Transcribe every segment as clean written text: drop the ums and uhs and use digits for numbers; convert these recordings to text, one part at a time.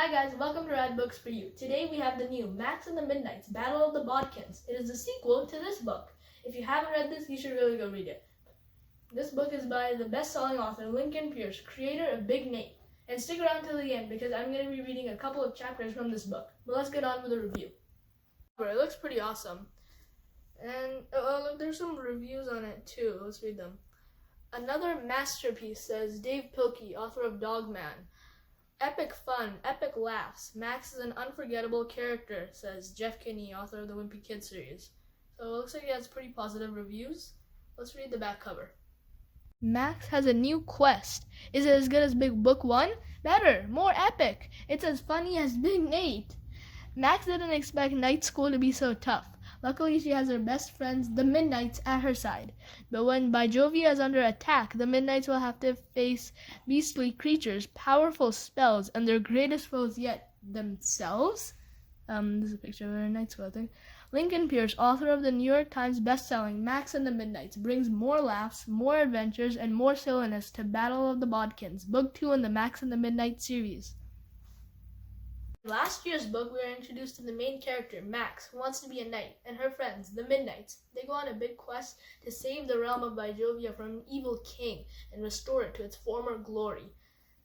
Hi guys, welcome to Rad Books for You. Today we have the new Max and the Midknights, Battle of the Bodkins. It is the sequel to this book. If you haven't read this, you should really go read it. This book is by the best-selling author Lincoln Peirce, creator of Big Nate. And stick around till the end because I'm going to be reading a couple of chapters from this book. But let's get on with the review. It looks pretty awesome. And look, there's some reviews on it too. Let's read them. Another masterpiece, says Dave Pilkey, author of Dogman. Epic fun, epic laughs. Max is an unforgettable character, says Jeff Kinney, author of the Wimpy Kid series. So it looks like it has pretty positive reviews. Let's read the back cover. Max has a new quest. Is it as good as Big Book 1? Better, more epic. It's as funny as Big Nate. Max didn't expect night school to be so tough. Luckily, she has her best friends, the Midknights, at her side. But when Bijovia is under attack, the Midknights will have to face beastly creatures, powerful spells, and their greatest foes yet, themselves? This is a picture of her night school thing. Lincoln Peirce, author of the New York Times bestselling Max and the Midknights, brings more laughs, more adventures, and more silliness to Battle of the Bodkins, Book 2 in the Max and the Midnight series. In last year's book, we are introduced to the main character, Max, who wants to be a knight, and her friends, the Midknights. They go on a big quest to save the realm of Bijovia from an evil king and restore it to its former glory.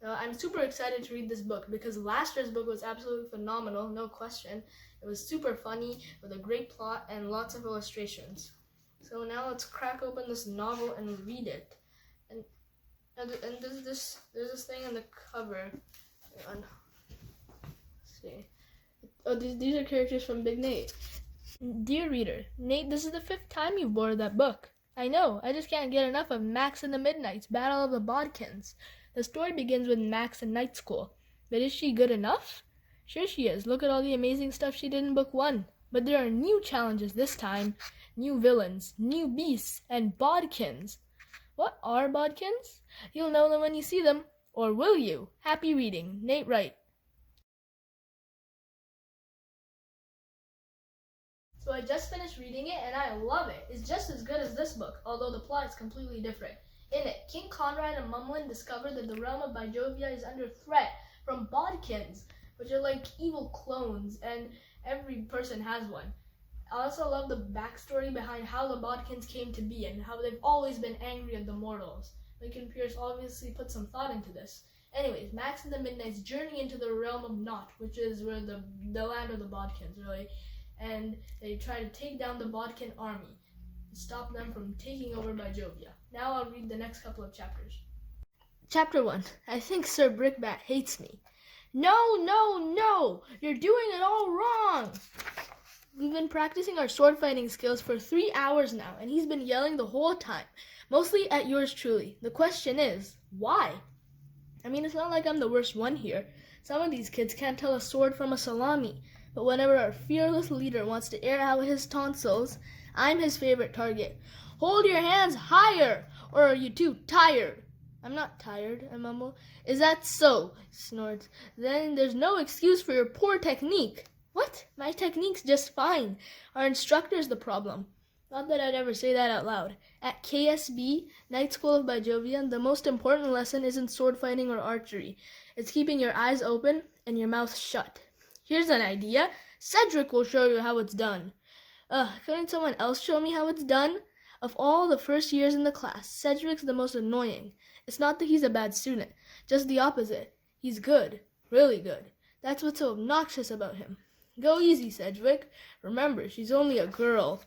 I'm super excited to read this book because last year's book was absolutely phenomenal, no question. It was super funny with a great plot and lots of illustrations. So now let's crack open this novel and read it. And there's this thing on the cover. Hang on. Oh, these are characters from Big Nate. Dear reader, Nate, this is the 5th time you've borrowed that book. I know, I just can't get enough of Max and the Midknights, Battle of the Bodkins. The story begins with Max in night school. But is she good enough? Sure she is. Look at all the amazing stuff she did in book 1. But there are new challenges this time. New villains, new beasts, and Bodkins. What are Bodkins? You'll know them when you see them. Or will you? Happy reading. Nate Wright. So I just finished reading it and I love it. It's just as good as this book, although the plot is completely different. In it, King Conrad and Mumlin discover that the realm of Bijovia is under threat from Bodkins, which are like evil clones, and every person has one. I also love the backstory behind how the Bodkins came to be and how they've always been angry at the mortals. Lincoln Peirce obviously put some thought into this. Anyways, Max and the Midknights journey into the realm of Naught, which is where the land of the Bodkins, really. And they try to take down the Bodkin army and stop them from taking over Bijovia. Now I'll read the next couple of chapters. Chapter 1. I think Sir Brickbat hates me. No, no, no! You're doing it all wrong! We've been practicing our sword fighting skills for 3 hours now, and he's been yelling the whole time, mostly at yours truly. The question is, why? I mean, it's not like I'm the worst one here. Some of these kids can't tell a sword from a salami. But whenever our fearless leader wants to air out his tonsils, I'm his favorite target. Hold your hands higher, or are you too tired? I'm not tired, I mumble. Is that so? He snorts. Then there's no excuse for your poor technique. What? My technique's just fine. Our instructor's the problem. Not that I'd ever say that out loud. At KSB, Night School of Bijovia, the most important lesson isn't sword fighting or archery. It's keeping your eyes open and your mouth shut. Here's an idea. Cedric will show you how it's done. Couldn't someone else show me how it's done? Of all the first years in the class, Cedric's the most annoying. It's not that he's a bad student, just the opposite. He's good, really good. That's what's so obnoxious about him. Go easy, Cedric. Remember, she's only a girl.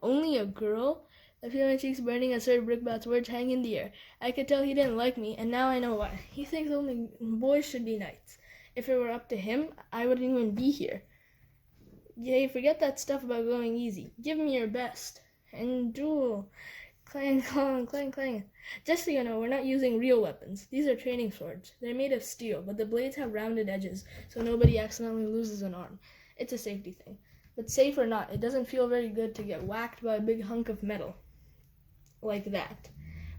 Only a girl? I feel my cheeks burning as Sir Brickbat's words hang in the air. I could tell he didn't like me, and now I know why. He thinks only boys should be knights. If it were up to him, I wouldn't even be here. Hey, forget that stuff about going easy. Give me your best. And duel. Clang, clang, clang, clang. Just so you know, we're not using real weapons. These are training swords. They're made of steel, but the blades have rounded edges, so nobody accidentally loses an arm. It's a safety thing. But safe or not, it doesn't feel very good to get whacked by a big hunk of metal. Like that.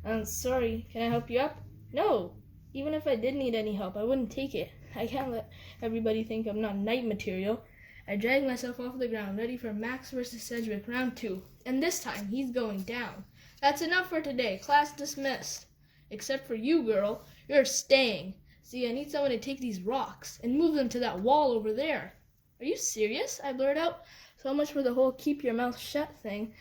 I'm sorry, can I help you up? No! Even if I did need any help, I wouldn't take it. I can't let everybody think I'm not knight material. I drag myself off the ground, ready for Max versus Cedric, round 2. And this time, he's going down. That's enough for today. Class dismissed. Except for you, girl. You're staying. See, I need someone to take these rocks and move them to that wall over there. Are you serious? I blurted out. So much for the whole keep your mouth shut thing.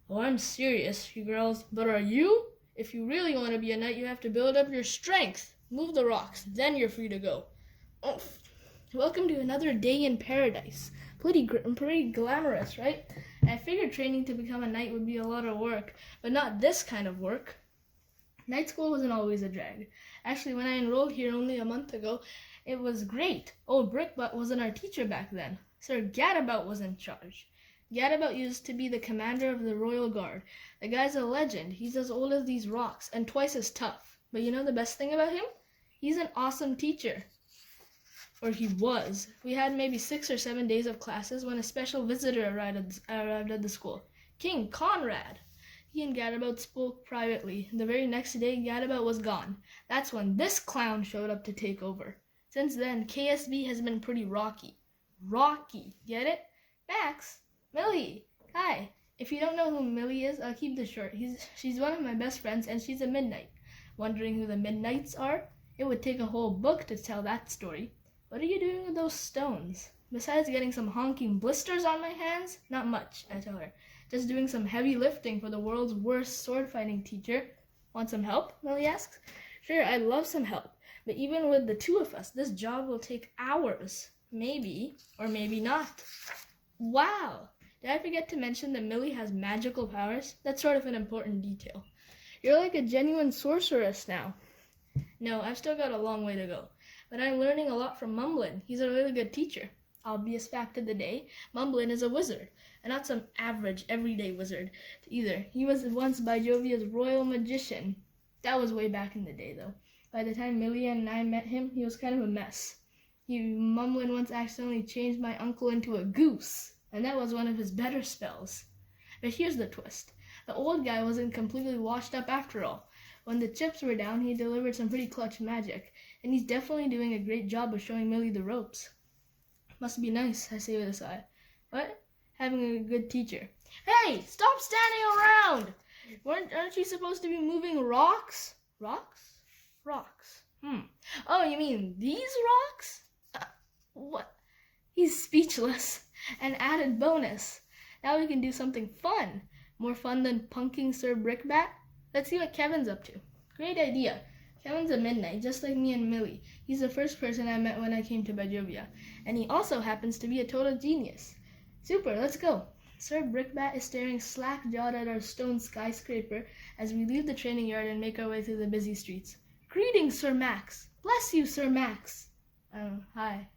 Oh, I'm serious, you girls. But are you? If you really want to be a knight, you have to build up your strength. Move the rocks, then you're free to go. Oh, welcome to another day in paradise. Pretty glamorous, right? I figured training to become a knight would be a lot of work, but not this kind of work. Night school wasn't always a drag. Actually, when I enrolled here only a month ago, it was great. Old Brickbutt wasn't our teacher back then. Sir Gadabout was in charge. Gadabout used to be the commander of the Royal Guard. The guy's a legend. He's as old as these rocks and twice as tough. But you know the best thing about him? He's an awesome teacher. Or he was. We had maybe 6 or 7 days of classes when a special visitor arrived at the school. King Conrad. He and Gadabout spoke privately. The very next day, Gadabout was gone. That's when this clown showed up to take over. Since then, KSB has been pretty rocky. Rocky. Get it? Max? Millie. Hi. If you don't know who Millie is, I'll keep this short. She's one of my best friends, and she's a Midnight. Wondering who the Midknights are? It would take a whole book to tell that story. What are you doing with those stones? Besides getting some honking blisters on my hands? Not much, I tell her. Just doing some heavy lifting for the world's worst sword-fighting teacher. Want some help? Millie asks. Sure, I'd love some help. But even with the 2 of us, this job will take hours. Maybe, or maybe not. Wow! Did I forget to mention that Millie has magical powers? That's sort of an important detail. You're like a genuine sorceress now. No, I've still got a long way to go. But I'm learning a lot from Mumblin. He's a really good teacher. Obvious fact of the day, Mumblin is a wizard. And not some average, everyday wizard either. He was once Bijovia's royal magician. That was way back in the day, though. By the time Millie and I met him, he was kind of a mess. Mumblin once accidentally changed my uncle into a goose, and that was one of his better spells. But here's the twist. The old guy wasn't completely washed up after all. When the chips were down, he delivered some pretty clutch magic, and he's definitely doing a great job of showing Millie the ropes. Must be nice, I say with a sigh. What? Having a good teacher. Hey, stop standing around! Aren't you supposed to be moving rocks? Rocks? Rocks. Oh, you mean these rocks? What? He's speechless. An added bonus. Now we can do something fun. More fun than punking Sir Brickbat? Let's see what Kevin's up to. Great idea. Kevin's a Midnight, just like me and Millie. He's the first person I met when I came to Bajovia. And he also happens to be a total genius. Super, let's go. Sir Brickbat is staring slack-jawed at our stone skyscraper as we leave the training yard and make our way through the busy streets. Greetings, Sir Max. Bless you, Sir Max. Hi.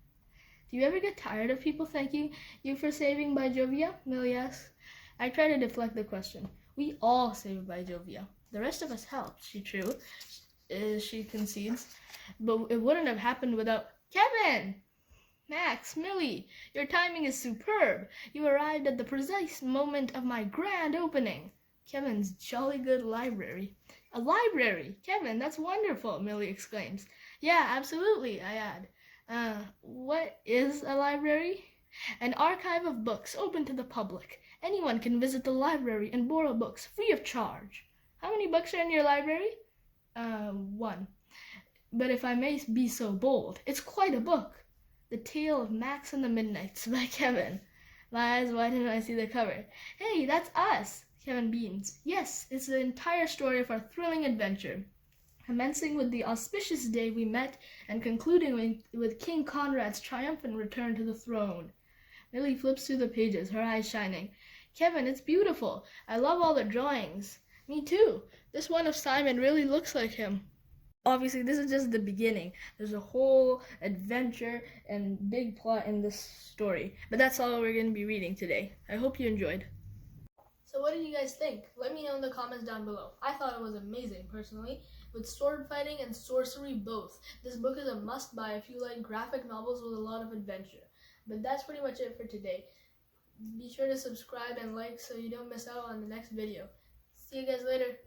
Do you ever get tired of people thanking you for saving Bajovia? Millie asks. I try to deflect the question. We all save Bajovia. The rest of us helped, she concedes. But it wouldn't have happened without Kevin! Max, Millie, your timing is superb. You arrived at the precise moment of my grand opening. Kevin's jolly good library. A library? Kevin, that's wonderful, Millie exclaims. Yeah, absolutely, I add. What is a library? An archive of books open to the public. Anyone can visit the library and borrow books free of charge. How many books are in your library? 1. But if I may be so bold, it's quite a book. The Tale of Max and the Midknights by Kevin. My eyes widen when I see the cover. Hey, that's us! Kevin beams. Yes, it's the entire story of our thrilling adventure, commencing with the auspicious day we met and concluding with King Conrad's triumphant return to the throne. Millie flips through the pages, her eyes shining. Kevin, it's beautiful. I love all the drawings. Me too. This one of Simon really looks like him. Obviously, this is just the beginning. There's a whole adventure and big plot in this story. But that's all we're going to be reading today. I hope you enjoyed. So what did you guys think? Let me know in the comments down below. I thought it was amazing, personally, with sword fighting and sorcery both. This book is a must-buy if you like graphic novels with a lot of adventure. But that's pretty much it for today. Be sure to subscribe and like so you don't miss out on the next video. See you guys later.